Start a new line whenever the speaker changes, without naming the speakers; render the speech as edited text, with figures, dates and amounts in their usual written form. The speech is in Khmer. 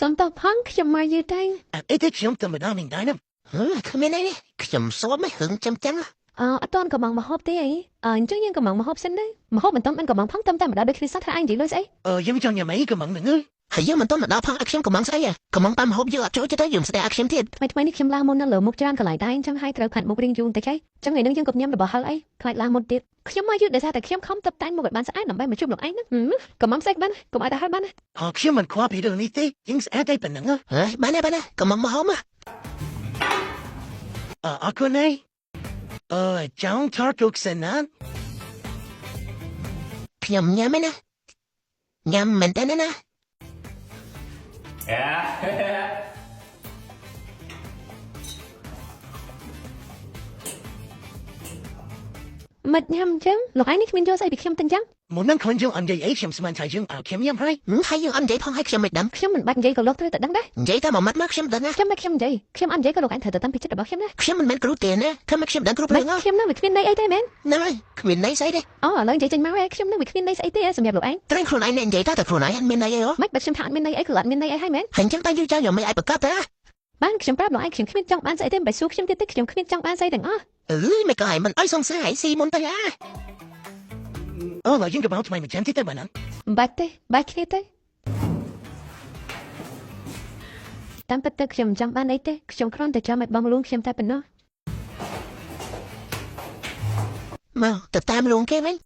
សុំតបផងខ្ញុំមកយឺតទេ
អីទេខ្ញុំទៅម្ដងនឹងដែរណា
គ្មានអីទេខ្ញុំសួរមិនហឹងចាំចឹង
អត់តន់កំងមកហូបទេអីអញ្ចឹងយើងកំងមកហូបសិនទេមកហូបមិនតំមិនកំងផងតំតែម្ដងដូចគ្នាសោះថាអញនិយាយលុយស្អី
យើងចង់ញ៉ាំអីក៏មិននឹង
ហើយយើងមិនទាន់មកដល់ផងឲ្យខ្ញុំកំងស្អីកំងតាមហូបយើងអត់ចូលចិត្តទេយើងស្ដាយឲ្យខ្ញុំទៀត
ថ្មីនេះខ្ញុំឡើងមុននៅលើមុខច្រើនកន្លែងដែរអញ្ចឹងហើយត្រូវខាត់មុខរៀងយូរតិចហើយអញ្ចឹងថ្ងៃនេះយើងកុំញ៉ាំរបស់ហឹលអីខ្លាចឡើងមុនទៀតខ្ញុំមកយឺតដោយសារតែខ្ញុំខំតបតែងមុខឲ្យបានស្អាតដើម្បីមកជួបលោកឯងហ្នឹងកំងស្អីបានកុំឲ្យតែហឹលបានណា
ខ្ញុំមិនខ្វល់ពីរឿងនេះទេយើងស្អាតតែប៉ុណ្ណឹង
ហើយបានទេកំងមកហូបមក
អរគុណឯងចង់ថតរូបសិនណា
ខ្ញុំញ៉ាំឯណាញ៉ាំមែនតើណា
មិនញ៉ាំអញ្ចឹងលោកឯងនេះគ្មានយកស្អីពីខ្ញុំទេអញ្ចឹង
មុននឹងខ្លួនយើងអត់និយាយអីខ្ញុំស្មានថាយើងខ្ញុំញ៉ាំហើយ
ហើយយើងអត់និយាយផងឲ្យខ្ញុំមិនដឹង
ខ្ញុំមិនបាច់និយាយក៏លោកត្រូវតែដឹងដែរ
និយាយតែមួយម៉ាត់មកខ្ញុំដឹងណា
ខ្ញុំមិនខ្ញុំនិយាយខ្ញុំអត់និយាយក៏លោកឯងត្រូវតែតាមពីចិត្តរបស់ខ្ញុំណា
ខ្ញុំមិនមែនគ្រូទេណាធ្វើមកខ្ញុំដឹងគ្រប់
មិន
រឿង
ខ្ញុំនឹងវាគ្មានន័យអីទេមែន
ហ្នឹងហើយគ្មានន័យស្អីទេ
អូឥឡូវនិយាយចេញមកឯងខ្ញុំនឹងវាគ្មានន័យស្អីទេសម្រាប់លោកឯង
ត្រែងខ្លួនឯងនិយាយតែខ្លួនឯងអត់មានន័យអីហ៎
មិនបាច់ខ្ញុំថាអត់មានន័យអីគឺអត់មានន័យអីហើយមែន
ហើយអញ្ចឹងតែយូរចង់យកមិនឲ្យប្រកាសទេ
បានខ្ញុំប្រាប់លោកឯងខ្ញុំគ្មានចង់បានស្អីទេមិនបាច់សួរខ្ញុំទៀតទេខ្ញុំគ្មានចង់បានស្អីទាំងអស់
មិនក៏ឲ្យមិនឲ្យសង្ស័យស៊ីមុនទៅអា
ឡើយយើងក៏មកថ្មីមកចាំទីទៅបានណា
មិនបាច់ទេបាច់គ្នាទេតាមពិតទៅខ្ញុំមិនចង់បានអីទេខ្ញុំគ្រាន់តែចាំឲ្យបងលួងខ្ញុំតែប៉ុណ្ណោះ
មកទៅតាមលួងគេវិញ